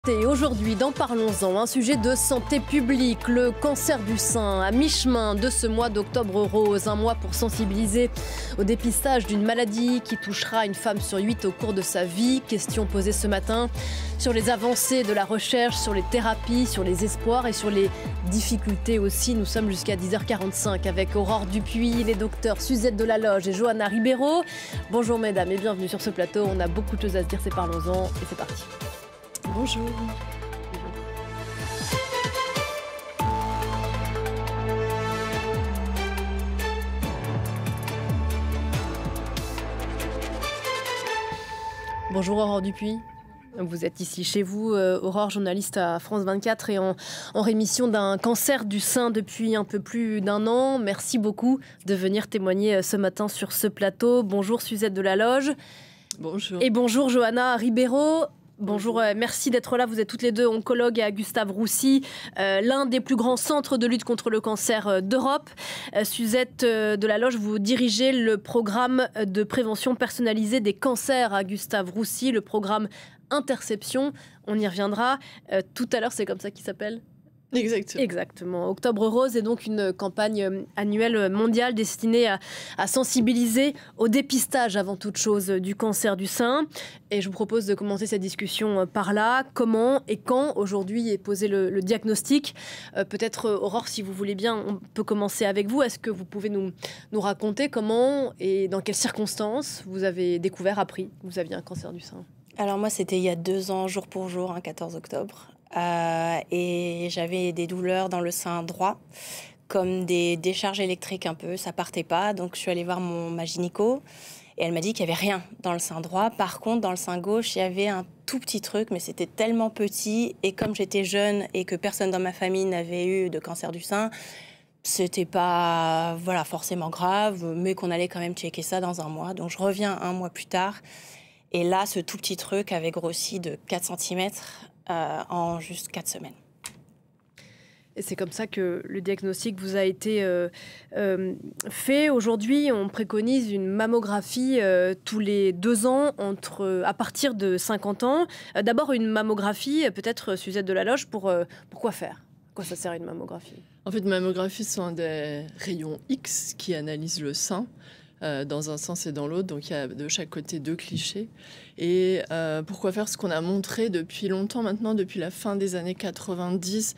Et aujourd'hui, dans Parlons-en, un sujet de santé publique, le cancer du sein, à mi-chemin de ce mois d'octobre rose, un mois pour sensibiliser au dépistage d'une maladie qui touchera une femme sur 8 au cours de sa vie. Question posée ce matin sur les avancées de la recherche, sur les thérapies, sur les espoirs et sur les difficultés aussi. Nous sommes jusqu'à 10h45 avec Aurore Dupuis, les docteurs Suzette Delaloge et Johanna Ribeiro. Bonjour mesdames et bienvenue sur ce plateau. On a beaucoup de choses à se dire, c'est Parlons-en et c'est parti. Bonjour. Bonjour Aurore Dupuis. Vous êtes ici chez vous, Aurore, journaliste à France 24 et en rémission d'un cancer du sein depuis un peu plus d'un an. Merci beaucoup de venir témoigner ce matin sur ce plateau. Bonjour Suzette Delaloge. Bonjour. Et bonjour Johanna Ribeiro. Bonjour, merci d'être là. Vous êtes toutes les deux oncologues à Gustave-Roussy, l'un des plus grands centres de lutte contre le cancer d'Europe. Suzette Delaloge, vous dirigez le programme de prévention personnalisée des cancers à Gustave-Roussy, le programme Interception. On y reviendra tout à l'heure, c'est comme ça qu'il s'appelle ? Exactement. Octobre Rose est donc une campagne annuelle mondiale destinée à sensibiliser au dépistage avant toute chose du cancer du sein. Et je vous propose de commencer cette discussion par là. Comment et quand aujourd'hui est posé le diagnostic ? Peut-être Aurore, si vous voulez bien, on peut commencer avec vous. Est-ce que vous pouvez nous raconter comment et dans quelles circonstances vous avez découvert, appris que vous aviez un cancer du sein ? Alors moi, c'était il y a 2 ans, jour pour jour, 14 octobre. Et j'avais des douleurs dans le sein droit, comme des décharges électriques un peu, ça partait pas. Donc je suis allée voir ma gynéco et elle m'a dit qu'il n'y avait rien dans le sein droit. Par contre, dans le sein gauche, il y avait un tout petit truc, mais c'était tellement petit. Et comme j'étais jeune et que personne dans ma famille n'avait eu de cancer du sein, c'était pas forcément grave, mais qu'on allait quand même checker ça dans un mois. Donc je reviens 1 mois plus tard. Et là, ce tout petit truc avait grossi de 4 cm en juste 4 semaines. Et c'est comme ça que le diagnostic vous a été fait. Aujourd'hui, on préconise une mammographie tous les 2 ans à partir de 50 ans. D'abord, une mammographie, peut-être Suzette Delaloge, pour quoi faire ? À quoi ça sert une mammographie ? En fait, une mammographie, ce sont des rayons X qui analysent le sein. Dans un sens et dans l'autre, donc il y a de chaque côté 2 clichés. Et pourquoi faire ce qu'on a montré depuis longtemps maintenant, depuis la fin des années 90,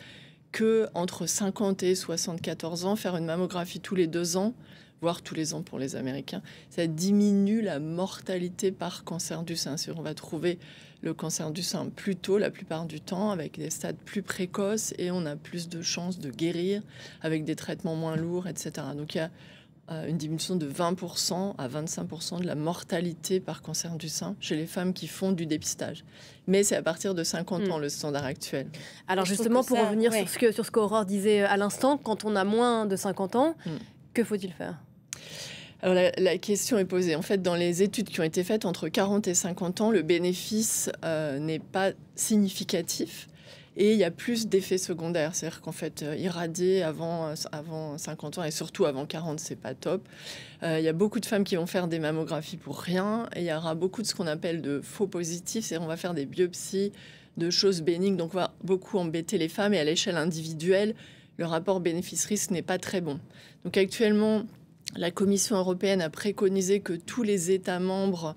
que entre 50 et 74 ans, faire une mammographie tous les 2 ans, voire tous les ans pour les Américains, ça diminue la mortalité par cancer du sein. C'est-à-dire on va trouver le cancer du sein plus tôt, la plupart du temps, avec des stades plus précoces, et on a plus de chances de guérir avec des traitements moins lourds, etc. Donc il y a une diminution de 20% à 25% de la mortalité par cancer du sein chez les femmes qui font du dépistage. Mais c'est à partir de 50 ans le standard actuel. Alors justement, pour revenir sur ce qu'Aurore disait à l'instant, quand on a moins de 50 ans, que faut-il faire ? Alors la question est posée. En fait, dans les études qui ont été faites entre 40 et 50 ans, le bénéfice n'est pas significatif. Et il y a plus d'effets secondaires, c'est-à-dire qu'en fait, irradier avant 50 ans et surtout avant 40, c'est pas top. Il y a beaucoup de femmes qui vont faire des mammographies pour rien, et il y aura beaucoup de ce qu'on appelle de faux positifs, c'est-à-dire on va faire des biopsies de choses bénignes, donc on va beaucoup embêter les femmes, et à l'échelle individuelle, le rapport bénéfice-risque n'est pas très bon. Donc actuellement, la Commission européenne a préconisé que tous les États membres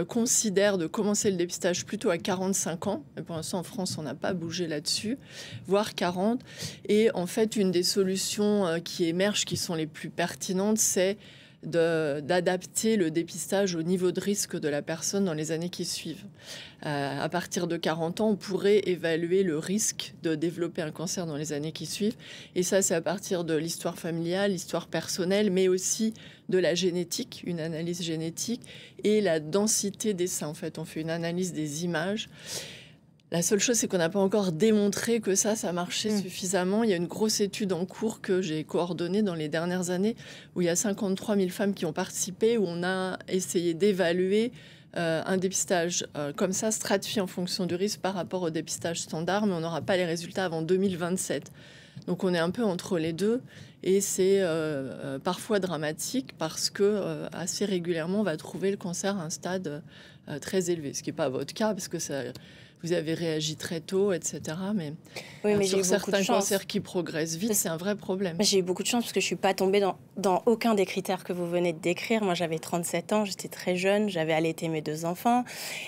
considèrent de commencer le dépistage plutôt à 45 ans. Et pour l'instant, en France, on n'a pas bougé là-dessus, voire 40. Et en fait, une des solutions qui émergent, qui sont les plus pertinentes, c'est d'adapter le dépistage au niveau de risque de la personne dans les années qui suivent. À partir de 40 ans, on pourrait évaluer le risque de développer un cancer dans les années qui suivent. Et ça, c'est à partir de l'histoire familiale, l'histoire personnelle, mais aussi de la génétique, une analyse génétique, et la densité des seins. En fait, on fait une analyse des images. La seule chose, c'est qu'on n'a pas encore démontré que ça marchait suffisamment. Il y a une grosse étude en cours que j'ai coordonnée dans les dernières années, où il y a 53 000 femmes qui ont participé, où on a essayé d'évaluer un dépistage comme ça, stratifié en fonction du risque par rapport au dépistage standard, mais on n'aura pas les résultats avant 2027. Donc on est un peu entre les deux, et c'est parfois dramatique parce que assez régulièrement on va trouver le cancer à un stade très élevé, ce qui n'est pas votre cas parce que ça, vous avez réagi très tôt, etc. Mais, mais sur certains cancers qui progressent vite, c'est un vrai problème. J'ai eu beaucoup de chance parce que je ne suis pas tombée dans aucun des critères que vous venez de décrire. Moi, j'avais 37 ans, j'étais très jeune, j'avais allaité mes 2 enfants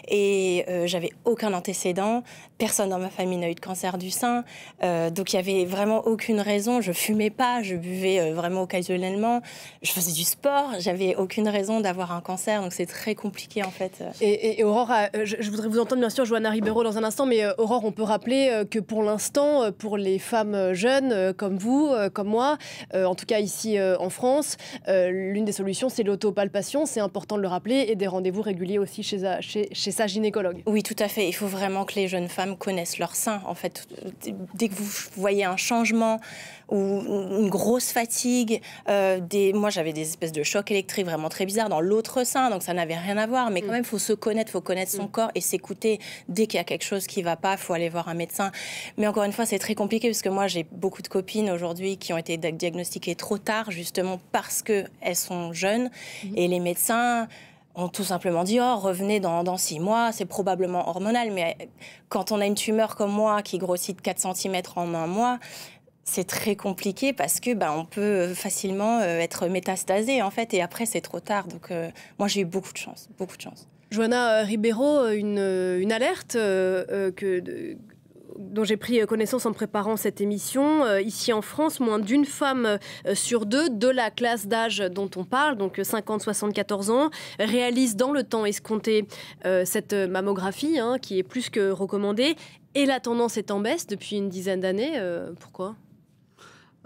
et j'avais aucun antécédent. Personne dans ma famille n'a eu de cancer du sein. Donc, il n'y avait vraiment aucune raison. Je ne fumais pas, je buvais vraiment occasionnellement. Je faisais du sport, j'avais aucune raison d'avoir un cancer. Donc, c'est très compliqué, en fait. Et Aurore, je voudrais vous entendre, bien sûr, Johanna Ribeiro, dans un instant, mais Aurore, on peut rappeler que pour l'instant, pour les femmes jeunes comme vous, comme moi, en tout cas ici en France, l'une des solutions, c'est l'autopalpation, c'est important de le rappeler, et des rendez-vous réguliers aussi chez sa gynécologue. Oui, tout à fait. Il faut vraiment que les jeunes femmes connaissent leur sein. En fait, dès que vous voyez un changement ou une grosse fatigue, moi j'avais des espèces de chocs électriques vraiment très bizarres dans l'autre sein, donc ça n'avait rien à voir. Mais quand même, il faut se connaître, il faut connaître son corps et s'écouter. Dès qu'il y a quelque chose qui ne va pas, il faut aller voir un médecin. Mais encore une fois, c'est très compliqué parce que moi, j'ai beaucoup de copines aujourd'hui qui ont été diagnostiquées trop tard, justement parce qu'elles sont jeunes. Et les médecins ont tout simplement dit « Oh, revenez dans 6 mois, c'est probablement hormonal. » Mais quand on a une tumeur comme moi qui grossit de 4 cm en 1 mois, c'est très compliqué parce que on peut facilement être métastasé, en fait, et après, c'est trop tard. Donc, moi, j'ai eu beaucoup de chance, beaucoup de chance. Johanna Ribeiro, une alerte dont j'ai pris connaissance en préparant cette émission. Ici en France, moins d'une femme sur 2 de la classe d'âge dont on parle, donc 50-74 ans, réalise dans le temps escompté cette mammographie, qui est plus que recommandée. Et la tendance est en baisse depuis une dizaine d'années. Pourquoi ?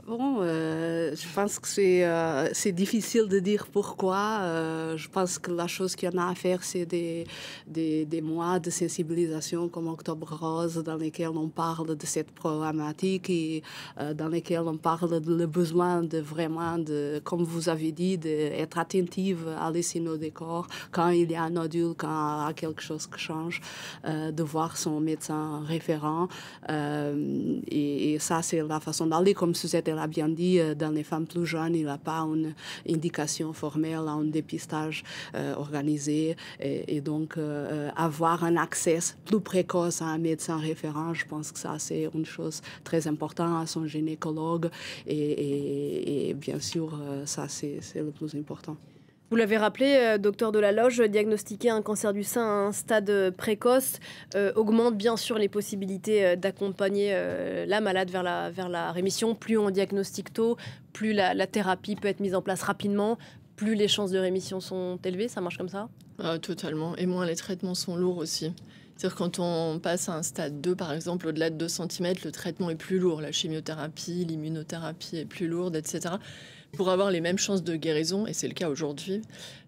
Bon, je pense que c'est difficile de dire pourquoi. Je pense que la chose qu'il y en a à faire, c'est des mois de sensibilisation comme Octobre Rose, dans lesquels on parle de cette problématique et dans lesquels on parle de le besoin de vraiment, comme vous avez dit, d'être attentive à les signaux des corps quand il y a un nodule, quand il y a quelque chose qui change, de voir son médecin référent. Et ça, c'est la façon d'aller, comme Suzette l'a bien dit, dans les femmes plus jeunes, il n'y a pas une indication formelle, un dépistage organisé. Et donc, avoir un accès plus précoce à un médecin référent, je pense que ça, c'est une chose très importante, à son gynécologue. Et bien sûr, ça, c'est le plus important. Vous l'avez rappelé, docteur Delaloge, diagnostiquer un cancer du sein à un stade précoce augmente bien sûr les possibilités d'accompagner la malade vers la rémission. Plus on diagnostique tôt, plus la thérapie peut être mise en place rapidement, plus les chances de rémission sont élevées. Ça marche comme ça ? Totalement. Et moins les traitements sont lourds aussi. C'est-à-dire quand on passe à un stade 2, par exemple, au-delà de 2 cm, le traitement est plus lourd. La chimiothérapie, l'immunothérapie est plus lourde, etc. Pour avoir les mêmes chances de guérison, et c'est le cas aujourd'hui,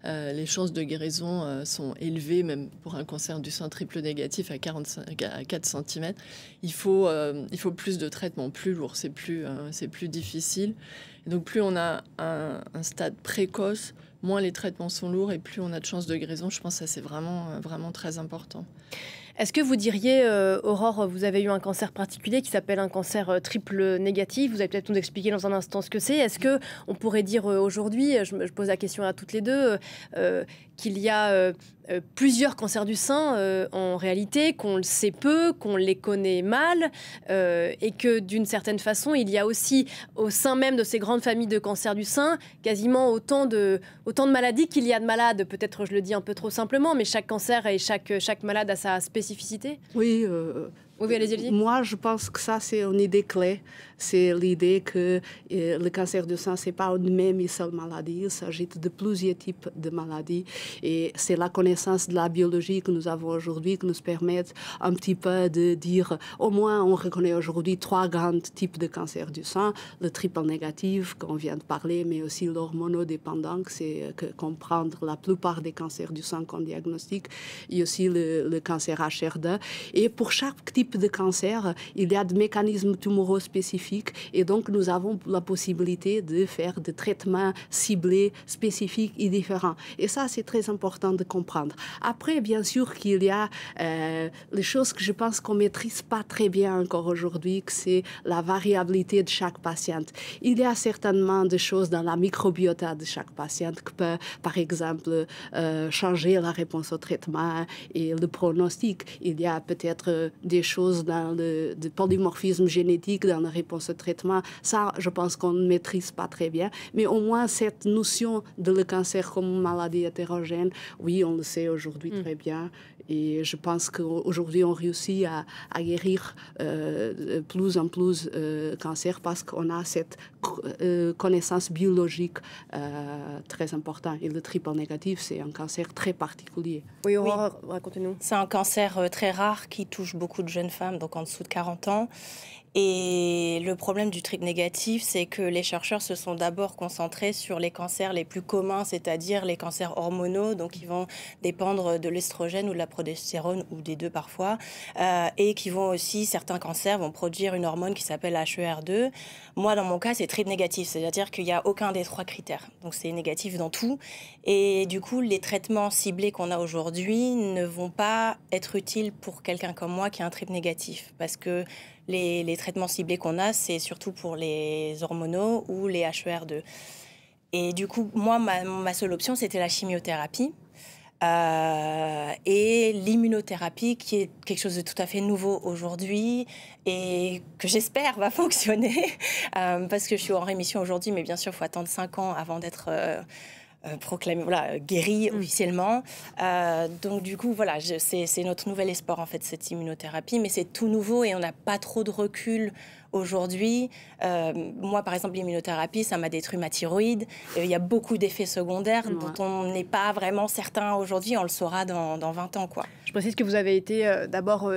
les chances de guérison sont élevées, même pour un cancer du sein triple négatif à 4 cm. Il faut plus de traitements, plus lourds, c'est plus difficile. Et donc plus on a un stade précoce, moins les traitements sont lourds et plus on a de chances de guérison. Je pense que ça, c'est vraiment, vraiment très important. Est-ce que vous diriez, Aurore, vous avez eu un cancer particulier qui s'appelle un cancer triple négatif. Vous allez peut-être nous expliquer dans un instant ce que c'est. Est-ce qu'on pourrait dire aujourd'hui, je pose la question à toutes les deux, qu'il y a plusieurs cancers du sein en réalité, qu'on le sait peu, qu'on les connaît mal, et que d'une certaine façon, il y a aussi au sein même de ces grandes familles de cancers du sein quasiment autant de maladies qu'il y a de malades. Peut-être je le dis un peu trop simplement, mais chaque cancer et chaque malade a sa spécificité. Oui, oui, allez-y. Moi, je pense que ça, c'est une idée clé. C'est l'idée que le cancer du sein, ce n'est pas une même et seule maladie. Il s'agit de plusieurs types de maladies. Et c'est la connaissance de la biologie que nous avons aujourd'hui qui nous permet un petit peu de dire, au moins, on reconnaît aujourd'hui 3 grands types de cancer du sein. Le triple négatif, qu'on vient de parler, mais aussi l'hormonodépendant, c'est comprendre la plupart des cancers du sein qu'on diagnostique. Et aussi le cancer HRD. Et pour chaque type types de cancers, il y a des mécanismes tumoraux spécifiques et donc nous avons la possibilité de faire des traitements ciblés, spécifiques et différents. Et ça, c'est très important de comprendre. Après, bien sûr qu'il y a les choses que je pense qu'on ne maîtrise pas très bien encore aujourd'hui, que c'est la variabilité de chaque patiente. Il y a certainement des choses dans la microbiota de chaque patiente qui peut, par exemple, changer la réponse au traitement et le pronostic. Il y a peut-être des choses dans le polymorphisme génétique, dans la réponse au traitement. Ça, je pense qu'on ne maîtrise pas très bien. Mais au moins, cette notion de le cancer comme maladie hétérogène, oui, on le sait aujourd'hui très bien. Et je pense qu'aujourd'hui, on réussit à guérir plus en plus cancer parce qu'on a cette connaissance biologique très importante. Et le triple négatif, c'est un cancer très particulier. Oui, Aurore, racontez-nous. C'est un cancer très rare qui touche beaucoup de jeunes femmes, donc en dessous de 40 ans. Et le problème du triple négatif, c'est que les chercheurs se sont d'abord concentrés sur les cancers les plus communs, c'est-à-dire les cancers hormonaux, donc qui vont dépendre de l'estrogène ou de la progestérone, ou des deux parfois, et qui vont aussi, certains cancers vont produire une hormone qui s'appelle HER2. Moi, dans mon cas, c'est triple négatif, c'est-à-dire qu'il n'y a aucun des trois critères. Donc c'est négatif dans tout. Et du coup, les traitements ciblés qu'on a aujourd'hui ne vont pas être utiles pour quelqu'un comme moi qui a un triple négatif, parce que les traitements ciblés qu'on a, c'est surtout pour les hormonaux ou les HER2. Et du coup, moi, ma seule option, c'était la chimiothérapie et l'immunothérapie, qui est quelque chose de tout à fait nouveau aujourd'hui et que j'espère va fonctionner parce que je suis en rémission aujourd'hui, mais bien sûr, il faut attendre 5 ans avant d'être proclamé, guéri officiellement. Donc du coup, c'est notre nouvel espoir en fait, cette immunothérapie, mais c'est tout nouveau et on n'a pas trop de recul aujourd'hui. Moi, par exemple, l'immunothérapie, ça m'a détruit ma thyroïde. Il y a beaucoup d'effets secondaires dont on n'est pas vraiment certain aujourd'hui. On le saura dans 20 ans, quoi. Je précise que vous avez été d'abord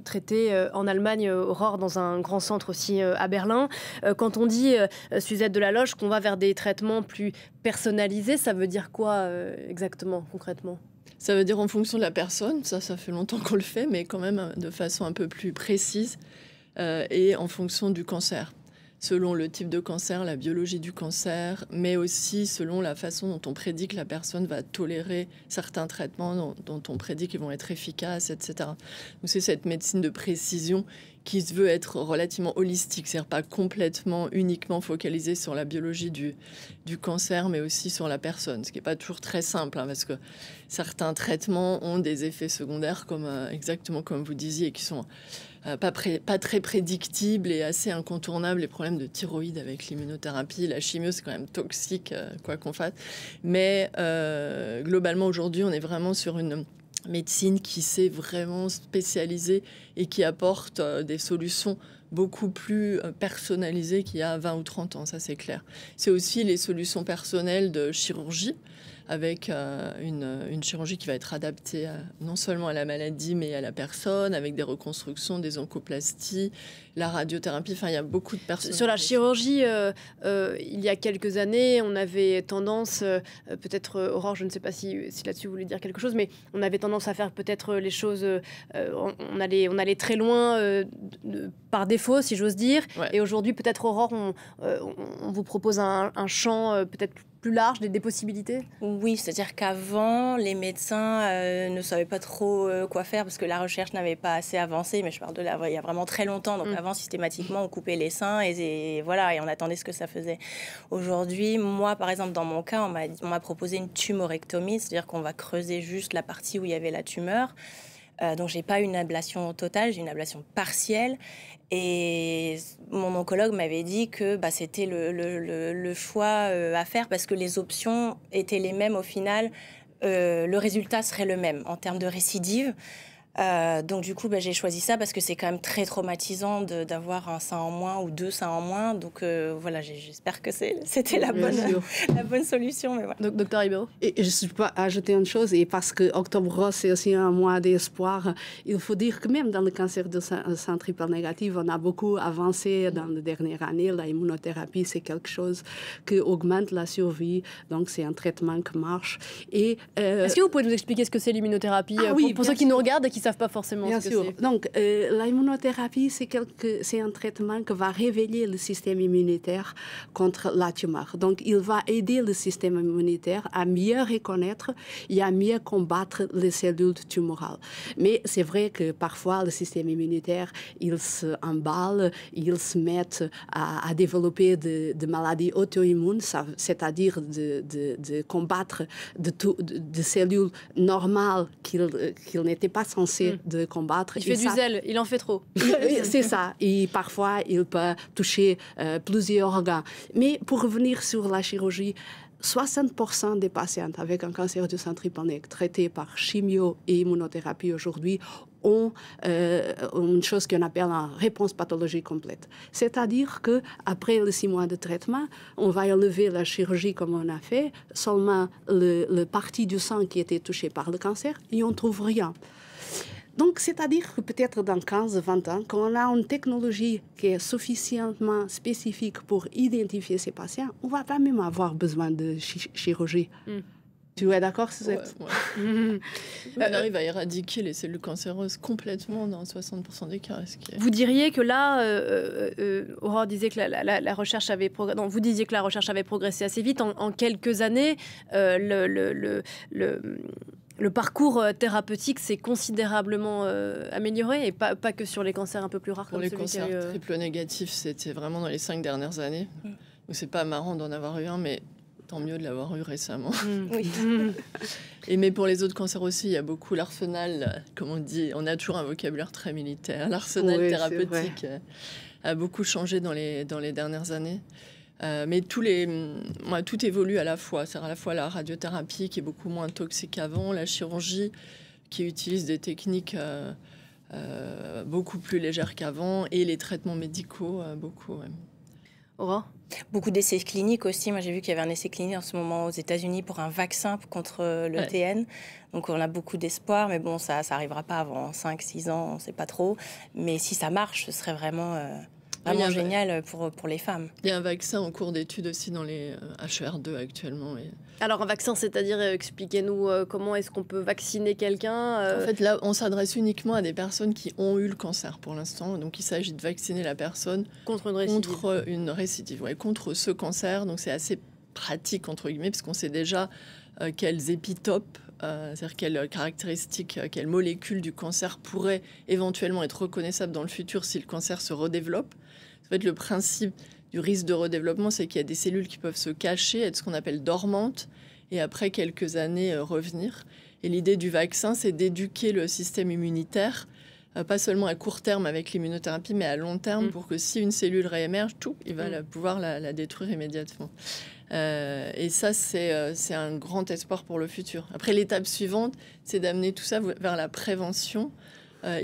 traitée en Allemagne, Aurore, dans un grand centre aussi à Berlin. Quand on dit, Suzette Delaloche, qu'on va vers des traitements plus personnalisés, ça veut dire quoi exactement, concrètement ? Ça veut dire en fonction de la personne, ça fait longtemps qu'on le fait, mais quand même de façon un peu plus précise et en fonction du cancer. Selon le type de cancer, la biologie du cancer, mais aussi selon la façon dont on prédit que la personne va tolérer certains traitements, dont on prédit qu'ils vont être efficaces, etc. Donc c'est cette médecine de précision qui se veut être relativement holistique, c'est-à-dire pas complètement, uniquement focalisée sur la biologie du cancer, mais aussi sur la personne, ce qui n'est pas toujours très simple, parce que certains traitements ont des effets secondaires, exactement comme vous disiez, qui sont pas très prédictibles et assez incontournables. Les problèmes de thyroïde avec l'immunothérapie, la chimio, c'est quand même toxique, quoi qu'on fasse. Mais globalement, aujourd'hui, on est vraiment sur une médecine qui s'est vraiment spécialisée et qui apporte des solutions beaucoup plus personnalisées qu'il y a 20 ou 30 ans, ça c'est clair. C'est aussi les solutions personnelles de chirurgie, avec une chirurgie qui va être adaptée non seulement à la maladie, mais à la personne, avec des reconstructions, des oncoplasties, la radiothérapie. Enfin, il y a beaucoup de personnes. Sur la chirurgie, il y a quelques années, on avait tendance, peut-être, Aurore, je ne sais pas si là-dessus vous voulez dire quelque chose, mais on avait tendance à faire peut-être les choses, on allait très loin par défaut, si j'ose dire. Ouais. Et aujourd'hui, peut-être, Aurore, on vous propose un champ peut-être plus large, des possibilités ? Oui, c'est-à-dire qu'avant, les médecins ne savaient pas trop quoi faire parce que la recherche n'avait pas assez avancé, mais je parle de là, il y a vraiment très longtemps. Donc avant, systématiquement, on coupait les seins et on attendait ce que ça faisait. Aujourd'hui, moi, par exemple, dans mon cas, on m'a proposé une tumorectomie, c'est-à-dire qu'on va creuser juste la partie où il y avait la tumeur. Donc, j'ai pas une ablation totale, j'ai une ablation partielle. Et mon oncologue m'avait dit que c'était le choix à faire parce que les options étaient les mêmes au final. Le résultat serait le même en termes de récidive. Donc du coup, j'ai choisi ça parce que c'est quand même très traumatisant d'avoir un sein en moins ou 2 seins en moins. Donc j'espère que c'était la bonne solution. Mais voilà. Docteur Ribeiro. Et je peux ajouter une chose, et parce que Octobre Rose, c'est aussi un mois d'espoir, il faut dire que même dans le cancer de sein triple négatif, on a beaucoup avancé dans les dernières années. La immunothérapie, c'est quelque chose qui augmente la survie. Donc c'est un traitement qui marche. Et, est-ce que vous pouvez nous expliquer ce que c'est l'immunothérapie oui, pour ceux qui nous regardent et qui ne savent pas forcément Bien ce que sûr. c'est. Donc, l'immunothérapie, c'est un traitement qui va réveiller le système immunitaire contre la tumeur. Donc, il va aider le système immunitaire à mieux reconnaître et à mieux combattre les cellules tumorales. Mais c'est vrai que parfois, le système immunitaire, il s'emballe, il se met à développer de maladies auto-immunes, c'est-à-dire de combattre de cellules normales qu'il n'était pas censé de combattre. Il fait du zèle, il en fait trop. C'est ça. Et parfois, il peut toucher plusieurs organes. Mais pour revenir sur la chirurgie, 60% des patients avec un cancer du sein tympanique traités par chimio et immunothérapie aujourd'hui ont une chose qu'on appelle une réponse pathologique complète. C'est-à-dire qu'après les 6 mois de traitement, on va enlever la chirurgie comme on a fait, seulement le partie du sang qui était touchée par le cancer, et on ne trouve rien. Donc, c'est-à-dire que peut-être dans 15-20 ans, quand on a une technologie qui est suffisamment spécifique pour identifier ces patients, on ne va pas même avoir besoin de chirurgie. Tu es d'accord, Suzette? On arrive à éradiquer les cellules cancéreuses complètement dans 60% des cas. Vous diriez que là, Aurore disait que la recherche avait progressé. Vous disiez que la recherche avait progressé assez vite. En quelques années, le parcours thérapeutique s'est considérablement amélioré, et pas que sur les cancers un peu plus rares. Pour comme les celui cancers triple négatifs, c'était vraiment dans les 5 dernières années. Donc c'est pas marrant d'en avoir eu un, mais tant mieux de l'avoir eu récemment. Oui. Mais pour les autres cancers aussi, il y a beaucoup l'arsenal, comme on dit, on a toujours un vocabulaire très militaire. L'arsenal thérapeutique a beaucoup changé dans les dernières années. Mais tout évolue à la fois. C'est à la fois la radiothérapie qui est beaucoup moins toxique qu'avant, la chirurgie qui utilise des techniques beaucoup plus légères qu'avant, et les traitements médicaux beaucoup. Ouais. Aurore ? Beaucoup d'essais cliniques aussi. Moi, j'ai vu qu'il y avait un essai clinique en ce moment aux États-Unis pour un vaccin contre le TN. Donc, on a beaucoup d'espoir. Mais bon, ça n'arrivera pas avant 5-6 ans, on ne sait pas trop. Mais si ça marche, ce serait vraiment génial pour les femmes. Il y a un vaccin en cours d'étude aussi dans les HER2 actuellement. Alors, un vaccin, c'est-à-dire, expliquez-nous comment est-ce qu'on peut vacciner quelqu'un En fait, là, on s'adresse uniquement à des personnes qui ont eu le cancer pour l'instant. Donc, il s'agit de vacciner la personne contre une récidive. Contre ce cancer. Donc, c'est assez pratique, entre guillemets, parce qu'on sait déjà quels épitopes, c'est-à-dire quelles caractéristiques, quelles molécules du cancer pourraient éventuellement être reconnaissables dans le futur si le cancer se redéveloppe. En fait, le principe du risque de redéveloppement, c'est qu'il y a des cellules qui peuvent se cacher, être ce qu'on appelle dormantes, et après quelques années revenir. Et l'idée du vaccin, c'est d'éduquer le système immunitaire, pas seulement à court terme avec l'immunothérapie, mais à long terme, pour que si une cellule réémerge, il va pouvoir la détruire immédiatement. Et ça, c'est un grand espoir pour le futur. Après, l'étape suivante, c'est d'amener tout ça vers la prévention.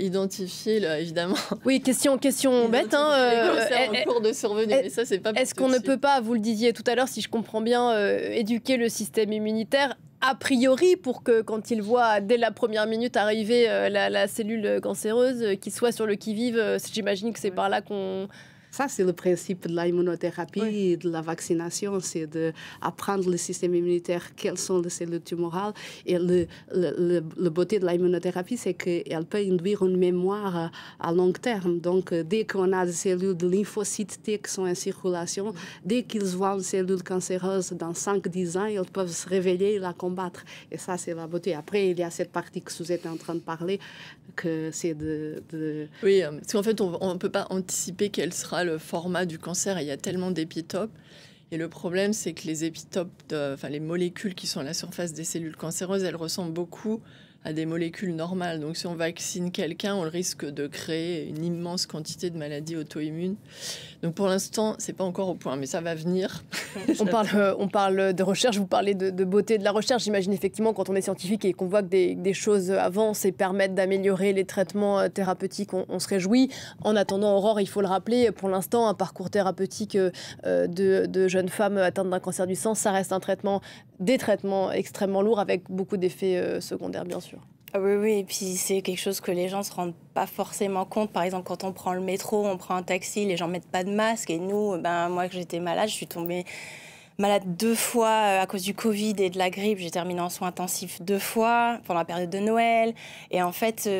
Identifier, évidemment. Oui, question bête. En cours de survenue, mais ça, c'est pas. Est-ce qu'on ne peut pas, vous le disiez tout à l'heure, si je comprends bien, éduquer le système immunitaire a priori pour que quand il voit dès la première minute arriver la cellule cancéreuse, qu'il soit sur le qui-vive. J'imagine que c'est par là qu'on... Ça, c'est le principe de l'immunothérapie et de la vaccination, c'est d'apprendre le système immunitaire, quelles sont les cellules tumorales. Et le beauté de l'immunothérapie, c'est qu'elle peut induire une mémoire à long terme. Donc, dès qu'on a des cellules de lymphocytes T qui sont en circulation, dès qu'ils voient une cellule cancéreuse dans 5-10 ans, ils peuvent se réveiller et la combattre. Et ça, c'est la beauté. Après, il y a cette partie que vous êtes en train de parler, que c'est Oui, parce qu'en fait, on ne peut pas anticiper quel sera le format du cancer. Il y a tellement d'épitopes. Et le problème, c'est que les épitopes, les molécules qui sont à la surface des cellules cancéreuses, elles ressemblent beaucoup à des molécules normales. Donc, si on vaccine quelqu'un, on risque de créer une immense quantité de maladies auto-immunes. Donc, pour l'instant, c'est pas encore au point, mais ça va venir. On parle de recherche, vous parlez de beauté de la recherche. J'imagine effectivement, quand on est scientifique et qu'on voit que des choses avancent et permettent d'améliorer les traitements thérapeutiques, on se réjouit. En attendant, Aurore, il faut le rappeler, pour l'instant, un parcours thérapeutique de jeunes femmes atteintes d'un cancer du sang, ça reste des traitements extrêmement lourds avec beaucoup d'effets secondaires, bien sûr. Oui, et puis c'est quelque chose que les gens ne se rendent pas forcément compte. Par exemple, quand on prend le métro, on prend un taxi, les gens ne mettent pas de masque. Et nous, moi, que j'étais malade, je suis tombée malade 2 fois à cause du Covid et de la grippe. J'ai terminé en soins intensifs 2 fois pendant la période de Noël. Et en fait,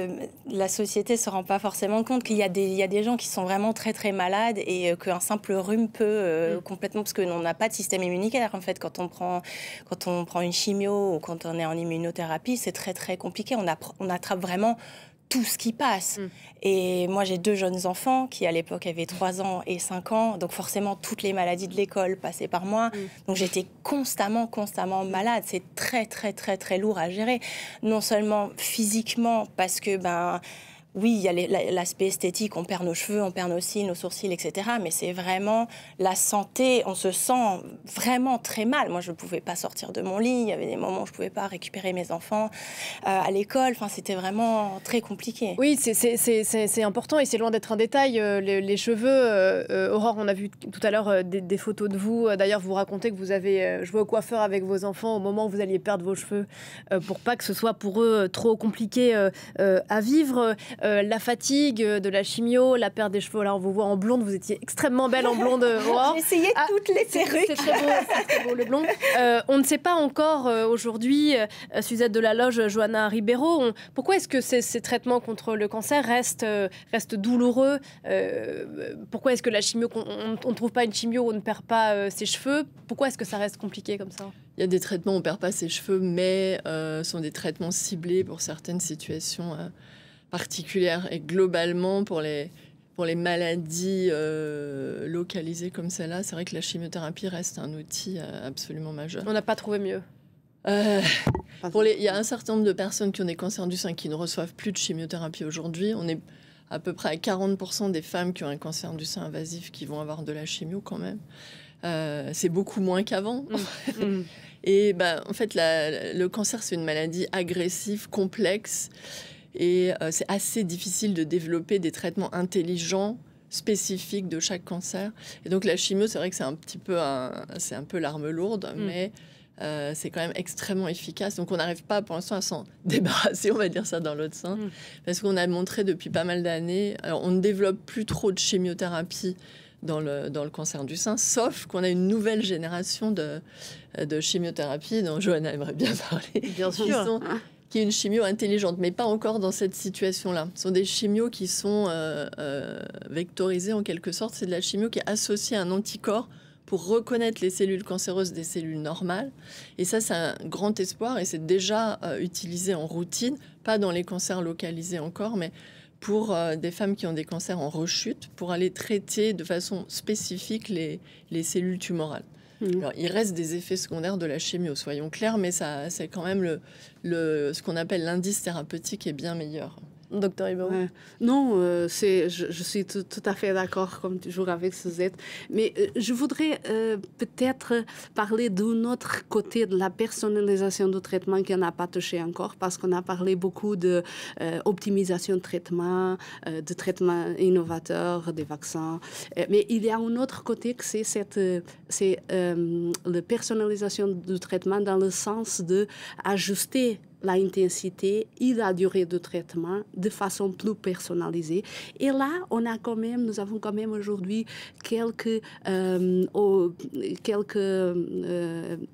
la société ne se rend pas forcément compte qu'il y a des gens qui sont vraiment très, très malades et qu'un simple rhume peut complètement... Parce qu'on n'a pas de système immunitaire, en fait. Quand on prend une chimio ou quand on est en immunothérapie, c'est très, très compliqué. On attrape vraiment tout ce qui passe. Et moi, j'ai 2 jeunes enfants qui, à l'époque, avaient 3 ans et 5 ans. Donc, forcément, toutes les maladies de l'école passaient par moi. Donc, j'étais constamment malade. C'est très, très, très, très lourd à gérer. Non seulement physiquement, parce que, oui, il y a l'aspect esthétique, on perd nos cheveux, on perd nos cils, nos sourcils, etc. Mais c'est vraiment la santé, on se sent vraiment très mal. Moi, je ne pouvais pas sortir de mon lit, il y avait des moments où je ne pouvais pas récupérer mes enfants à l'école. Enfin, c'était vraiment très compliqué. Oui, c'est important et c'est loin d'être un détail. Les cheveux, Aurore, on a vu tout à l'heure des photos de vous. D'ailleurs, vous racontez que vous avez joué au coiffeur avec vos enfants au moment où vous alliez perdre vos cheveux pour pas que ce soit pour eux trop compliqué à vivre. La fatigue de la chimio, la perte des cheveux. Là, on vous voit en blonde. Vous étiez extrêmement belle en blonde. J'ai essayé toutes les perruques. C'est très beau, le blond. On ne sait pas encore aujourd'hui, Suzette de la Loge, Johanna Ribeiro, pourquoi est-ce que ces traitements contre le cancer restent douloureux? Pourquoi est-ce que la chimio, on ne trouve pas une chimio où on ne perd pas ses cheveux? Pourquoi est-ce que ça reste compliqué comme ça? Il y a des traitements où on ne perd pas ses cheveux, mais sont des traitements ciblés pour certaines situations particulières. Et globalement, pour les maladies localisées comme celle-là, c'est vrai que la chimiothérapie reste un outil absolument majeur. On n'a pas trouvé mieux. Il y a un certain nombre de personnes qui ont des cancers du sein qui ne reçoivent plus de chimiothérapie aujourd'hui. On est à peu près à 40% des femmes qui ont un cancer du sein invasif qui vont avoir de la chimio quand même. C'est beaucoup moins qu'avant. Et en fait, le cancer, c'est une maladie agressive, complexe. Et c'est assez difficile de développer des traitements intelligents, spécifiques de chaque cancer. Et donc la chimio, c'est vrai que c'est un peu l'arme lourde, mais c'est quand même extrêmement efficace. Donc on n'arrive pas pour l'instant à s'en débarrasser, on va dire ça dans l'autre sens. Parce qu'on a montré depuis pas mal d'années, alors on ne développe plus trop de chimiothérapie dans le cancer du sein, sauf qu'on a une nouvelle génération de chimiothérapie dont Johanna aimerait bien parler. Bien sûr. Qui est une chimio intelligente, mais pas encore dans cette situation-là. Ce sont des chimios qui sont vectorisés en quelque sorte. C'est de la chimio qui est associée à un anticorps pour reconnaître les cellules cancéreuses des cellules normales. Et ça, c'est un grand espoir et c'est déjà utilisé en routine, pas dans les cancers localisés encore, mais pour des femmes qui ont des cancers en rechute, pour aller traiter de façon spécifique les cellules tumorales. Alors, il reste des effets secondaires de la chimio, soyons clairs, mais c'est quand même ce qu'on appelle l'indice thérapeutique est bien meilleur. Docteur Ribeiro. Non, je suis tout à fait d'accord, comme toujours, avec Suzette. Mais je voudrais peut-être parler d'un autre côté de la personnalisation du traitement qu'on n'a pas touché encore, parce qu'on a parlé beaucoup d'optimisation de traitement, de traitement innovateur, des vaccins. Mais il y a un autre côté que c'est la personnalisation du traitement dans le sens d'ajuster l'intensité et la durée de traitement de façon plus personnalisée. Et là, nous avons quand même aujourd'hui quelques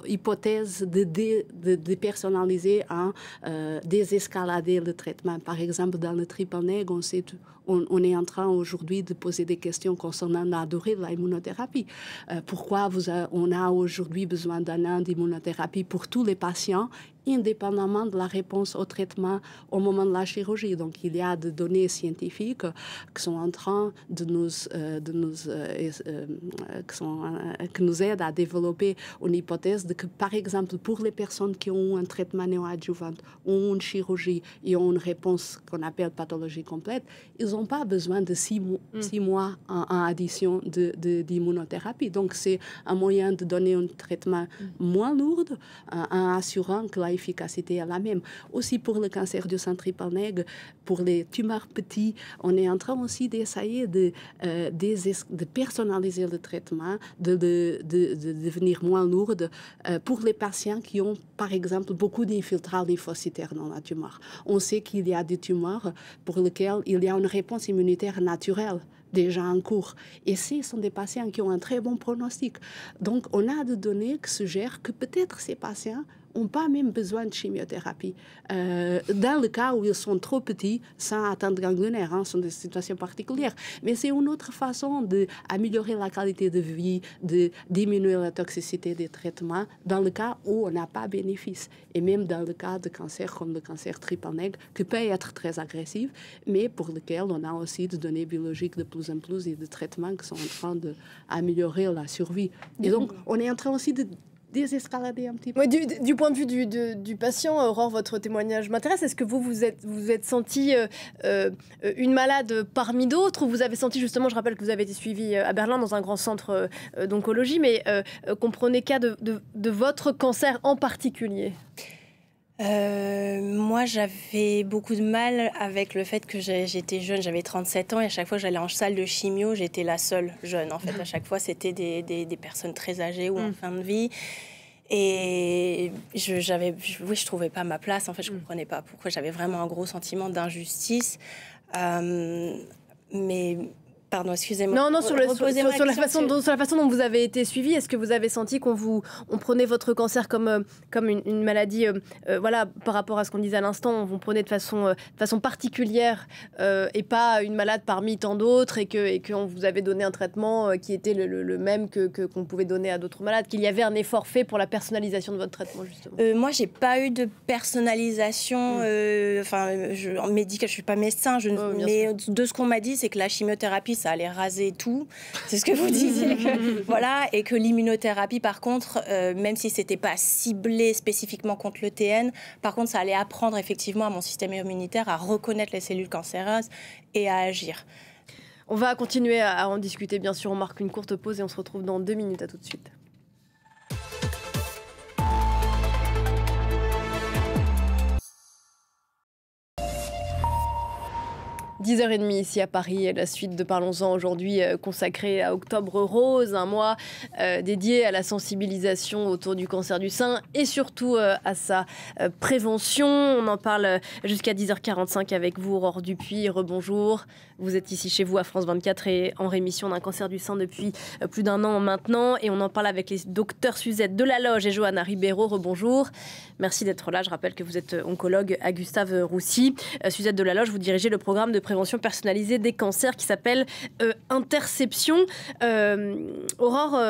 hypothèses de personnaliser, désescalader le traitement. Par exemple, dans le triple nègre, on est en train aujourd'hui de poser des questions concernant la durée de l'immunothérapie. Pourquoi on a aujourd'hui besoin d'un an d'immunothérapie pour tous les patients, indépendamment de la réponse au traitement au moment de la chirurgie. Donc, il y a des données scientifiques qui sont en train qui nous aident à développer une hypothèse de que, par exemple, pour les personnes qui ont un traitement néoadjuvant ou une chirurgie et ont une réponse qu'on appelle pathologie complète, ils n'ont pas besoin de 6 mois en addition d'immunothérapie. Donc, c'est un moyen de donner un traitement moins lourd en assurant que l'efficacité est la même. Aussi pour le cancer du sein triple négatif, pour les tumeurs petits, on est en train aussi d'essayer de personnaliser le traitement, de devenir moins lourde pour les patients qui ont, par exemple, beaucoup d'infiltrats lymphocytaires dans la tumeur. On sait qu'il y a des tumeurs pour lesquelles il y a une réponse immunitaire naturelle déjà en cours. Et ce sont des patients qui ont un très bon pronostic. Donc, on a des données qui suggèrent que peut-être ces patients n'ont pas même besoin de chimiothérapie. Dans le cas où ils sont trop petits, sans atteinte ganglionnaire, ce sont des situations particulières. Mais c'est une autre façon d'améliorer la qualité de vie, de diminuer la toxicité des traitements, dans le cas où on n'a pas bénéfice. Et même dans le cas de cancer comme le cancer triple négatif, qui peut être très agressif, mais pour lequel on a aussi des données biologiques de plus en plus et des traitements qui sont en train d'améliorer la survie. Et donc, on est en train aussi de désescalader un petit peu. Ouais, du point de vue du patient, Aurore, votre témoignage m'intéresse. Est-ce que vous êtes senti une malade parmi d'autres, ou vous avez senti justement, je rappelle que vous avez été suivi à Berlin dans un grand centre d'oncologie, mais comprenez cas de votre cancer en particulier? Moi, j'avais beaucoup de mal avec le fait que j'étais jeune, j'avais 37 ans, et à chaque fois que j'allais en salle de chimio, j'étais la seule jeune. En fait, à chaque fois, c'était des personnes très âgées ou en fin de vie. Et je trouvais pas ma place. En fait, je comprenais pas pourquoi. J'avais vraiment un gros sentiment d'injustice. Mais... Pardon, excusez-moi. Non, sur la façon dont vous avez été suivi, est-ce que vous avez senti on prenait votre cancer comme une maladie, voilà, par rapport à ce qu'on disait à l'instant, on vous prenait de façon particulière et pas une malade parmi tant d'autres, et qu'on vous avait donné un traitement qui était le même qu'on pouvait donner à d'autres malades, qu'il y avait un effort fait pour la personnalisation de votre traitement, justement? Moi, j'ai pas eu de personnalisation. Médicale, je suis pas médecin, mais de ce qu'on m'a dit, c'est que la chimiothérapie, ça allait raser tout. C'est ce que vous disiez. Voilà, et que l'immunothérapie, par contre, même si c'était pas ciblé spécifiquement contre le TN, par contre, ça allait apprendre effectivement à mon système immunitaire à reconnaître les cellules cancéreuses et à agir. On va continuer à en discuter, bien sûr. On marque une courte pause et on se retrouve dans 2 minutes. À tout de suite. 10h30 ici à Paris, la suite de Parlons-en aujourd'hui consacrée à Octobre Rose, un mois dédié à la sensibilisation autour du cancer du sein et surtout à sa prévention. On en parle jusqu'à 10h45 avec vous, Aurore Dupuis. Rebonjour. Vous êtes ici chez vous à France 24 et en rémission d'un cancer du sein depuis plus d'1 an maintenant. Et on en parle avec les docteurs Suzette Delaloge et Johanna Ribeiro. Rebonjour. Merci d'être là. Je rappelle que vous êtes oncologue à Gustave-Roussy. Suzette Delaloge, vous dirigez le programme de prévention personnalisée des cancers qui s'appelle Interception. Aurore,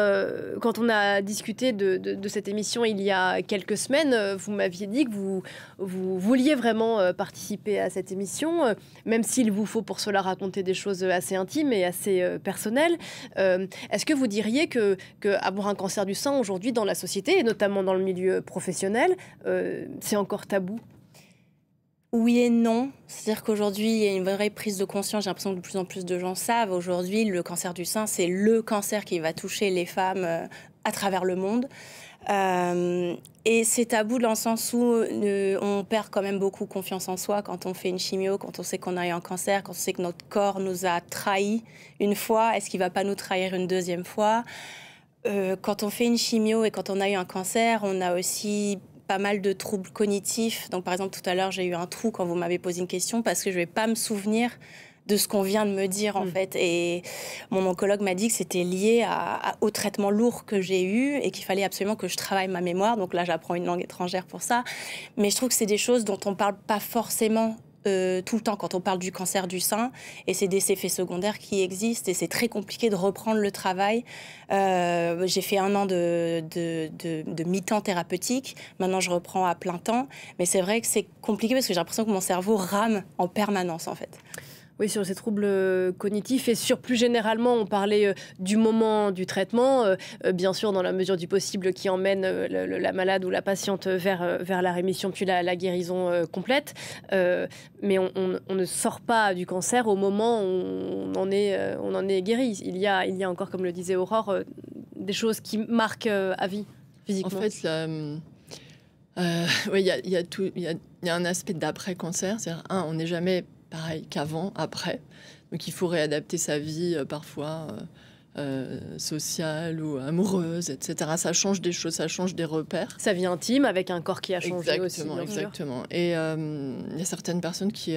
quand on a discuté de cette émission il y a quelques semaines, vous m'aviez dit que vous vouliez vraiment participer à cette émission, même s'il vous faut pour cela raconter des choses assez intimes et assez personnelles. Est-ce que vous diriez que avoir un cancer du sein aujourd'hui dans la société, et notamment dans le milieu professionnel, c'est encore tabou ? Oui et non. C'est-à-dire qu'aujourd'hui, il y a une vraie prise de conscience. J'ai l'impression que de plus en plus de gens savent. Aujourd'hui, le cancer du sein, c'est le cancer qui va toucher les femmes à travers le monde. Et c'est tabou dans le sens où on perd quand même beaucoup confiance en soi quand on fait une chimio, quand on sait qu'on a eu un cancer, quand on sait que notre corps nous a trahis une fois. Est-ce qu'il ne va pas nous trahir une deuxième fois ? Quand on fait une chimio et quand on a eu un cancer, on a aussi pas mal de troubles cognitifs. Donc, par exemple, tout à l'heure, j'ai eu un trou quand vous m'avez posé une question parce que je ne vais pas me souvenir de ce qu'on vient de me dire, en fait. Et mon oncologue m'a dit que c'était lié au traitement lourd que j'ai eu et qu'il fallait absolument que je travaille ma mémoire. Donc là, j'apprends une langue étrangère pour ça. Mais je trouve que c'est des choses dont on ne parle pas forcément tout le temps quand on parle du cancer du sein, et c'est des effets secondaires qui existent et c'est très compliqué de reprendre le travail. J'ai fait 1 an de mi-temps thérapeutique, maintenant je reprends à plein temps, mais c'est vrai que c'est compliqué parce que j'ai l'impression que mon cerveau rame en permanence, en fait. Oui, sur ces troubles cognitifs et plus généralement, on parlait du moment du traitement, bien sûr dans la mesure du possible qui emmène la malade ou la patiente vers la rémission puis la guérison complète. Mais on ne sort pas du cancer au moment où on en est guéri. Il y a encore, comme le disait Aurore, des choses qui marquent à vie physiquement. En fait, Oui, il y a un aspect d'après-cancer. C'est-à-dire, on n'est jamais pareil qu'avant, après. Donc, il faut réadapter sa vie, parfois sociale ou amoureuse, etc. Ça change des choses, ça change des repères. Sa vie intime avec un corps qui a changé aussi. Exactement. Et il y a certaines personnes qui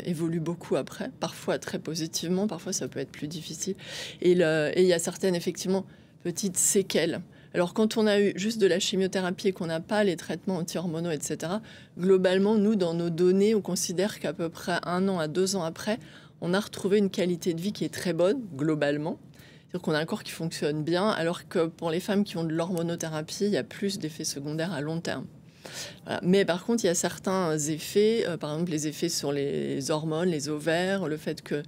évoluent beaucoup après, parfois très positivement, parfois ça peut être plus difficile. Et il y a certaines, effectivement, petites séquelles. Alors, quand on a eu juste de la chimiothérapie et qu'on n'a pas les traitements anti-hormonaux, etc., globalement, nous, dans nos données, on considère qu'à peu près 1 an à 2 ans après, on a retrouvé une qualité de vie qui est très bonne, globalement. C'est-à-dire qu'on a un corps qui fonctionne bien, alors que pour les femmes qui ont de l'hormonothérapie, il y a plus d'effets secondaires à long terme. Voilà. Mais par contre, il y a certains effets, par exemple les effets sur les hormones, les ovaires, le fait que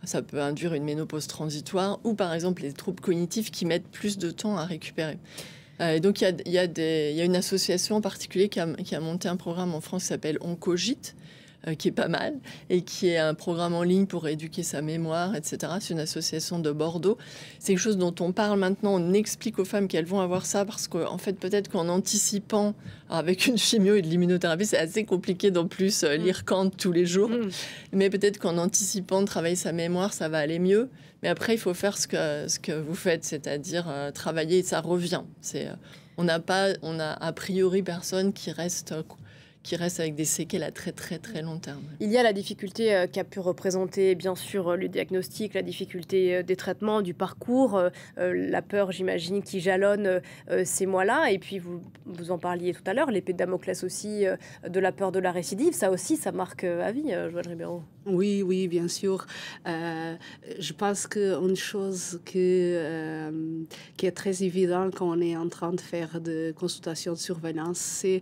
ça peut induire une ménopause transitoire, ou par exemple les troubles cognitifs qui mettent plus de temps à récupérer. Et donc il y a une association en particulier qui a monté un programme en France qui s'appelle Oncogite, qui est pas mal, et qui est un programme en ligne pour éduquer sa mémoire, etc. C'est une association de Bordeaux. C'est quelque chose dont on parle maintenant, on explique aux femmes qu'elles vont avoir ça, parce qu'en fait, peut-être qu'en anticipant, avec une chimio et de l'immunothérapie, c'est assez compliqué d'en plus lire Kant tous les jours, mais peut-être qu'en anticipant de travailler sa mémoire, ça va aller mieux. Mais après, il faut faire ce que vous faites, c'est-à-dire travailler, et ça revient. On a a priori personne qui reste avec des séquelles à très très très long terme. Il y a la difficulté qu'a pu représenter bien sûr le diagnostic, la difficulté des traitements, du parcours, la peur j'imagine qui jalonne ces mois-là, et puis vous en parliez tout à l'heure, l'épée de Damoclès aussi de la peur de la récidive, ça aussi ça marque à vie, Joëlle Ribeiro. Oui, bien sûr. Je pense qu'une chose qui est très évidente quand on est en train de faire des consultations de surveillance, c'est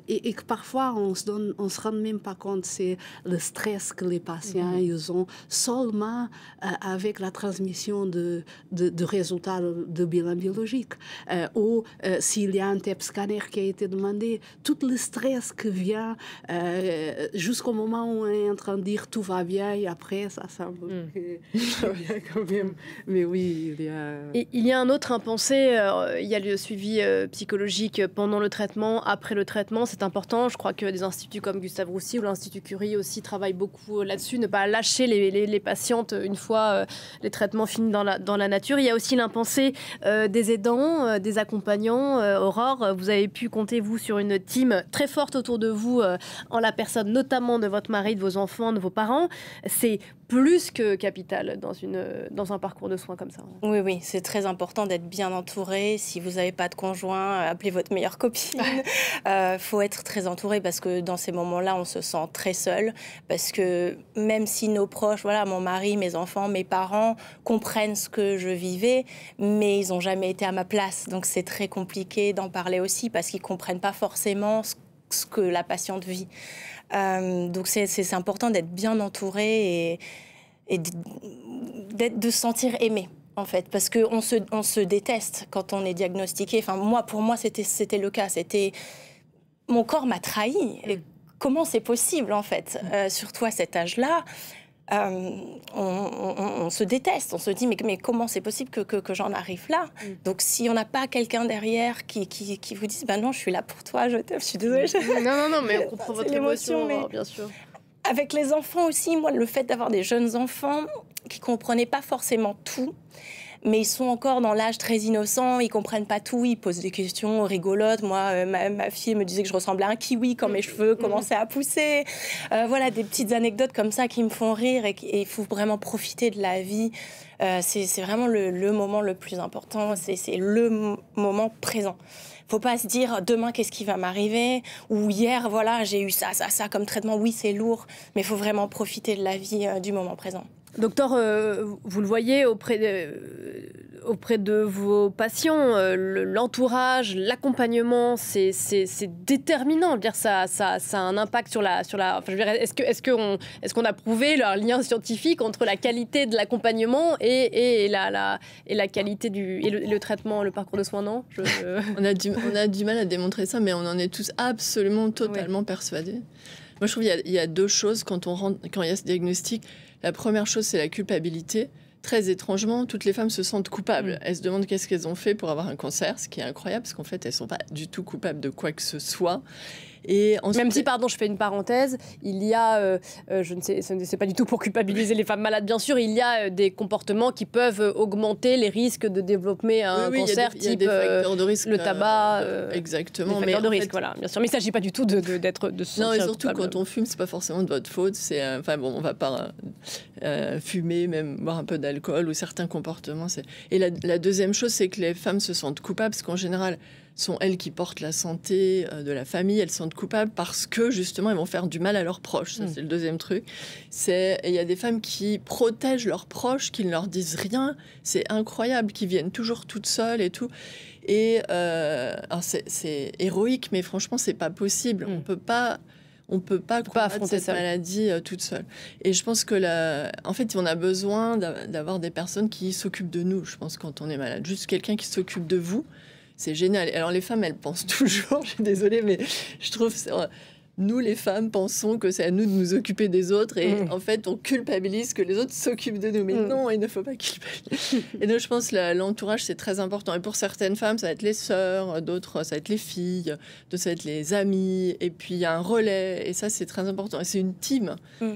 et que parfois on se rend même pas compte, c'est le stress que les patients ils ont seulement avec la transmission de résultats de bilan biologique, ou s'il y a un TEP scanner qui a été demandé, tout le stress qui vient jusqu'au moment où on est en train de dire tout va bien, et après ça semble bien quand même. Mais oui, il y a un autre impensé, il y a le suivi psychologique pendant le traitement, après le traitement, c'est important. Je crois que des instituts comme Gustave Roussy ou l'Institut Curie aussi travaillent beaucoup là-dessus, ne pas lâcher les patientes une fois les traitements finis dans la nature. Il y a aussi l'impensé des aidants, des accompagnants. Aurore, vous avez pu compter, vous, sur une team très forte autour de vous, en la personne notamment de votre mari, de vos enfants, de vos parents. C'est plus que capital dans un parcours de soins comme ça. Oui, c'est très important d'être bien entouré. Si vous n'avez pas de conjoint, appelez votre meilleure copine. Faut être très entouré, parce que dans ces moments-là, on se sent très seul. Parce que même si nos proches, voilà, mon mari, mes enfants, mes parents comprennent ce que je vivais, mais ils n'ont jamais été à ma place. Donc c'est très compliqué d'en parler aussi, parce qu'ils ne comprennent pas forcément ce que la patiente vit. Donc c'est important d'être bien entouré et de se sentir aimé, en fait, parce qu'on se déteste quand on est diagnostiqué. Enfin, pour moi, c'était le cas. Mon corps m'a trahi. Et comment c'est possible, en fait, surtout à cet âge-là? On se déteste, on se dit mais comment c'est possible que j'en arrive là? Donc si on n'a pas quelqu'un derrière qui vous dise non, je suis là pour toi, je t'aime, je suis désolée. Non, mais on comprend votre émotion, mais bien sûr. Avec les enfants aussi, moi, le fait d'avoir des jeunes enfants qui comprenaient pas forcément tout, mais ils sont encore dans l'âge très innocent, ils comprennent pas tout, ils posent des questions rigolotes. Moi, ma fille me disait que je ressemblais à un kiwi quand mes cheveux commençaient à pousser. Voilà, des petites anecdotes comme ça qui me font rire, et il faut vraiment profiter de la vie. C'est vraiment le moment le plus important, c'est le moment présent. Faut pas se dire demain qu'est-ce qui va m'arriver, ou hier voilà j'ai eu ça comme traitement. Oui, c'est lourd, mais il faut vraiment profiter de la vie, du moment présent. Docteur, vous le voyez auprès de vos patients, l'entourage, l'accompagnement, c'est déterminant. Je veux dire, ça a un impact sur la. Enfin, je veux dire, est-ce qu'on a prouvé un lien scientifique entre la qualité de l'accompagnement et la qualité et le traitement, le parcours de soins? Non. On a du mal à démontrer ça, mais on en est tous absolument totalement persuadés. Moi, je trouve qu'il y a deux choses quand il y a ce diagnostic. La première chose, c'est la culpabilité. très étrangement, toutes les femmes se sentent coupables. Elles se demandent qu'est-ce qu'elles ont fait pour avoir un cancer, ce qui est incroyable, parce qu'en fait, elles ne sont pas du tout coupables de quoi que ce soit. Et ensuite, même si, pardon, je fais une parenthèse, il y a, je ne sais, ce n'est pas du tout pour culpabiliser les femmes malades, bien sûr, il y a des comportements qui peuvent augmenter les risques de développer un cancer, il y a des facteurs de risque, le tabac. Exactement. Des facteurs de risque, voilà, bien sûr. Mais il ne s'agit pas du tout d'être de non, et surtout quand on fume, c'est pas forcément de votre faute. C'est, enfin bon, on va pas fumer, même boire un peu d'alcool ou certains comportements. Et la deuxième chose, c'est que les femmes se sentent coupables, parce qu'en général, sont elles qui portent la santé de la famille. Elles se sentent coupables parce que justement elles vont faire du mal à leurs proches. Ça, c'est le deuxième truc. Il y a des femmes qui protègent leurs proches, qui ne leur disent rien. C'est incroyable, qui viennent toujours toutes seules et tout. Et alors c'est héroïque, mais franchement c'est pas possible. On peut pas combattre cette maladie toute seule. Et je pense que en fait, on a besoin d'avoir des personnes qui s'occupent de nous. Je pense quand on est malade, juste quelqu'un qui s'occupe de vous. C'est génial. Alors les femmes, elles pensent toujours, je suis désolée, mais je trouve nous, les femmes, pensons que c'est à nous de nous occuper des autres et en fait, on culpabilise que les autres s'occupent de nous. Mais non, il ne faut pas culpabiliser. Et donc, je pense que l'entourage, c'est très important. Et pour certaines femmes, ça va être les sœurs, d'autres, ça va être les filles, d'autres, ça va être les amis. Et puis, il y a un relais. Et ça, c'est très important. Et c'est une team.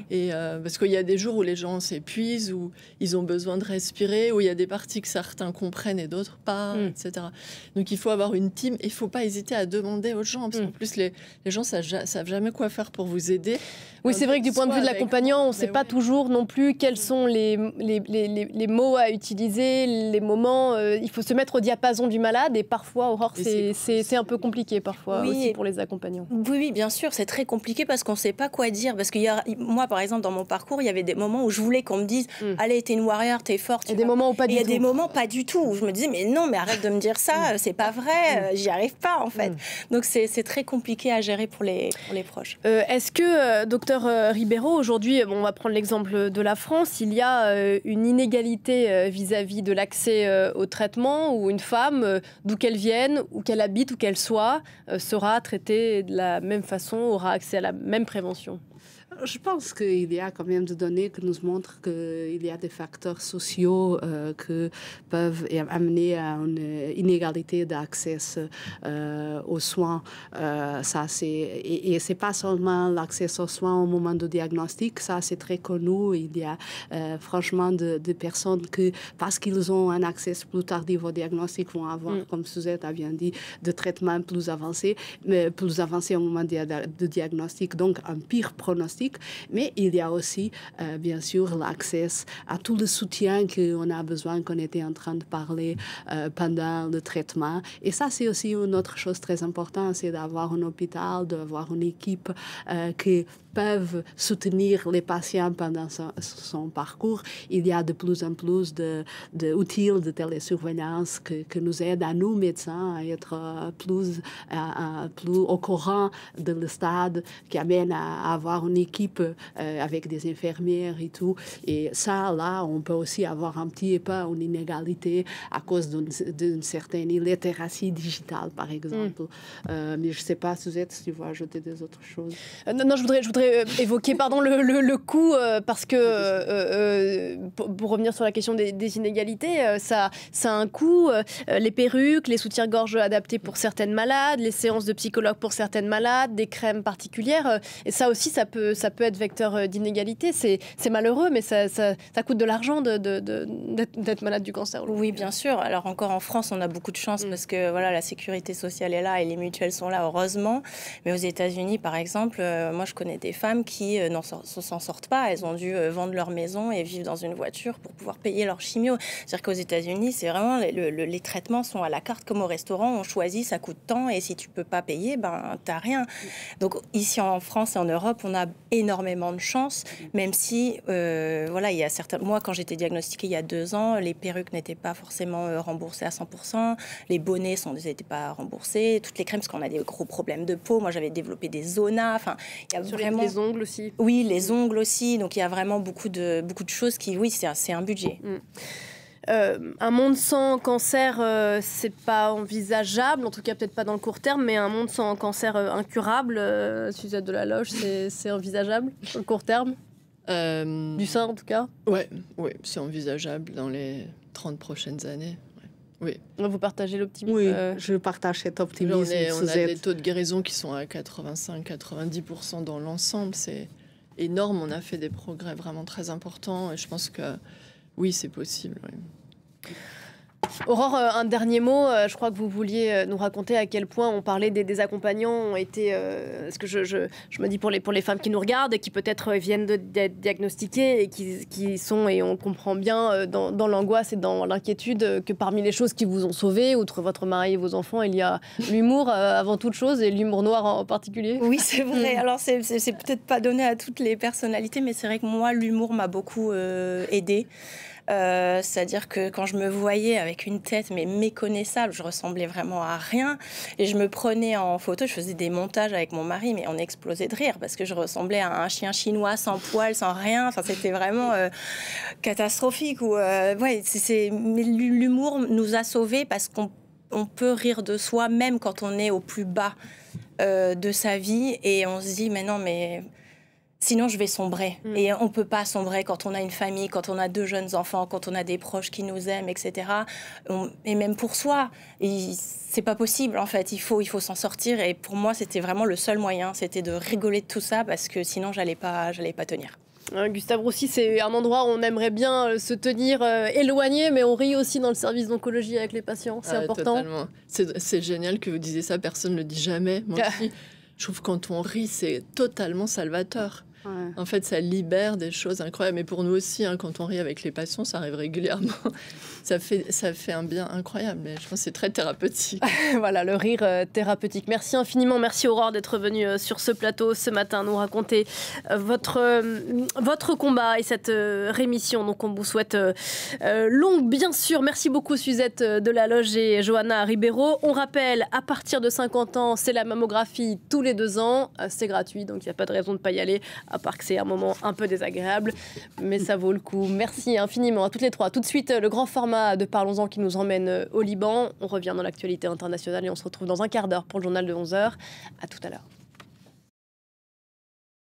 Et, parce qu'il y a des jours où les gens s'épuisent, où ils ont besoin de respirer, où il y a des parties que certains comprennent et d'autres pas, etc. Donc, il faut avoir une team. Et il ne faut pas hésiter à demander aux gens. Parce qu'en plus, les gens savent jamais quoi faire pour vous aider. Oui, c'est vrai que du point de vue de l'accompagnant, on ne sait pas toujours non plus quels sont les mots à utiliser, les moments. Il faut se mettre au diapason du malade et parfois, Aurore, c'est un peu compliqué parfois aussi pour les accompagnants. Oui, bien sûr, c'est très compliqué parce qu'on ne sait pas quoi dire. Parce que moi, par exemple, dans mon parcours, il y avait des moments où je voulais qu'on me dise « Allez, t'es une warrior, t'es forte. » Et des moments où pas du tout. Il y a des moments pas du tout où je me disais « Mais non, mais arrête de me dire ça, c'est pas vrai, j'y arrive pas en fait. » Donc c'est très compliqué à gérer pour les proches. Est-ce que, docteur Ribeiro, aujourd'hui, on va prendre l'exemple de la France, il y a une inégalité vis-à-vis de l'accès au traitement où une femme, d'où qu'elle vienne, où qu'elle habite, où qu'elle soit, sera traitée de la même façon, aura accès à la même prévention? Je pense qu'il y a quand même des données qui nous montrent qu'il y a des facteurs sociaux qui peuvent amener à une inégalité d'accès aux soins. Et c'est pas seulement l'accès aux soins au moment du diagnostic, ça c'est très connu. Il y a franchement des personnes qui, parce qu'ils ont un accès plus tardif au diagnostic, vont avoir, comme Suzette a bien dit, des traitements plus avancés au moment du diagnostic, donc un pire pronostic. Mais il y a aussi, bien sûr, l'accès à tout le soutien qu'on a besoin, qu'on était en train de parler pendant le traitement. Et ça, c'est aussi une autre chose très importante, c'est d'avoir un hôpital, d'avoir une équipe qui peuvent soutenir les patients pendant son parcours. Il y a de plus en plus d'outils de télésurveillance qui nous aident à nous, médecins, à être plus au courant de le stade, qui amène à avoir une équipe avec des infirmières et tout. Et ça, là, on peut aussi avoir un petit peu une inégalité à cause d'une certaine illitératie digitale, par exemple. Mais je ne sais pas, Suzette, si tu veux ajouter des autres choses. Non, je voudrais évoquer le coût, parce que, pour revenir sur la question des inégalités, ça a un coût. Les perruques, les soutiens-gorge adaptés pour certaines malades, les séances de psychologue pour certaines malades, des crèmes particulières. Et ça aussi, ça peut être vecteur d'inégalité. C'est malheureux, mais ça coûte de l'argent d'être malade du cancer. Oui, bien sûr. Alors encore en France, on a beaucoup de chance parce que voilà, la sécurité sociale est là et les mutuelles sont là, heureusement. Mais aux États-Unis, par exemple, moi je connais des femmes qui s'en sortent pas. Elles ont dû vendre leur maison et vivre dans une voiture pour pouvoir payer leur chimio. C'est-à-dire qu'aux États-Unis, c'est vraiment les traitements sont à la carte comme au restaurant. On choisit, ça coûte tant et si tu peux pas payer, ben t'as rien. Donc ici en France et en Europe, on a énormément de chance, même si voilà, il y a certains. Moi, quand j'étais diagnostiquée il y a 2 ans, les perruques n'étaient pas forcément remboursées à 100%, les bonnets n'étaient pas remboursés, toutes les crèmes parce qu'on a des gros problèmes de peau. Moi, j'avais développé des zonas. Enfin, il y a vraiment les ongles aussi. Oui, les ongles aussi. Donc il y a vraiment beaucoup de choses qui, oui, c'est un budget. Un monde sans cancer, c'est pas envisageable, en tout cas peut-être pas dans le court terme, mais un monde sans cancer incurable, Suzette Delaloge, c'est envisageable dans le court terme? Du sein, en tout cas? Ouais, c'est envisageable dans les 30 prochaines années. Oui. Vous partagez l'optimisme? Oui, je partage cet optimisme. On a des taux de guérison qui sont à 85-90% dans l'ensemble. C'est énorme. On a fait des progrès vraiment très importants. Et je pense que oui, c'est possible. Oui. Aurore, un dernier mot. Je crois que vous vouliez nous raconter à quel point on parlait des accompagnants ont été... Parce que je me dis pour les femmes qui nous regardent et qui peut-être viennent d'être diagnostiquées et qui sont, et on comprend bien, dans l'angoisse et dans l'inquiétude, que parmi les choses qui vous ont sauvé, outre votre mari et vos enfants, il y a l'humour avant toute chose, et l'humour noir en particulier. Oui, c'est vrai. Alors, c'est peut-être pas donné à toutes les personnalités, mais c'est vrai que moi, l'humour m'a beaucoup aidée. C'est-à-dire que quand je me voyais avec une tête mais méconnaissable, je ressemblais vraiment à rien, et je me prenais en photo, je faisais des montages avec mon mari, mais on explosait de rire parce que je ressemblais à un chien chinois sans poils, sans rien. Enfin, c'était vraiment catastrophique. Mais l'humour nous a sauvés parce qu'on peut rire de soi même quand on est au plus bas de sa vie, et on se dit mais non, mais sinon, je vais sombrer. Et on ne peut pas sombrer quand on a une famille, quand on a 2 jeunes enfants, quand on a des proches qui nous aiment, etc. Et même pour soi, c'est pas possible, en fait. Il faut s'en sortir. Et pour moi, c'était vraiment le seul moyen. C'était de rigoler de tout ça, parce que sinon, j'allais pas tenir. Gustave Roussy, c'est un endroit où on aimerait bien se tenir éloigné, mais on rit aussi dans le service d'oncologie avec les patients. C'est important. Totalement. C'est génial que vous disiez ça. Personne ne le dit jamais. Moi aussi, je trouve que quand on rit, c'est totalement salvateur. Ouais. En fait, ça libère des choses incroyables. Mais pour nous aussi, quand on rit avec les patients, ça arrive régulièrement. Ça fait un bien incroyable. Mais je pense que c'est très thérapeutique. Voilà, le rire thérapeutique. Merci infiniment. Merci Aurore d'être venue sur ce plateau ce matin nous raconter votre combat et cette rémission. Donc on vous souhaite longue, bien sûr. Merci beaucoup Suzette de la Loge et Johanna Ribeiro. On rappelle, à partir de 50 ans, c'est la mammographie tous les 2 ans. C'est gratuit, donc il n'y a pas de raison de ne pas y aller, à part que c'est un moment un peu désagréable. Mais ça vaut le coup. Merci infiniment à toutes les 3. Tout de suite, le grand format de Parlons-en qui nous emmène au Liban. On revient dans l'actualité internationale et on se retrouve dans un quart d'heure pour le journal de 11h. À tout à l'heure.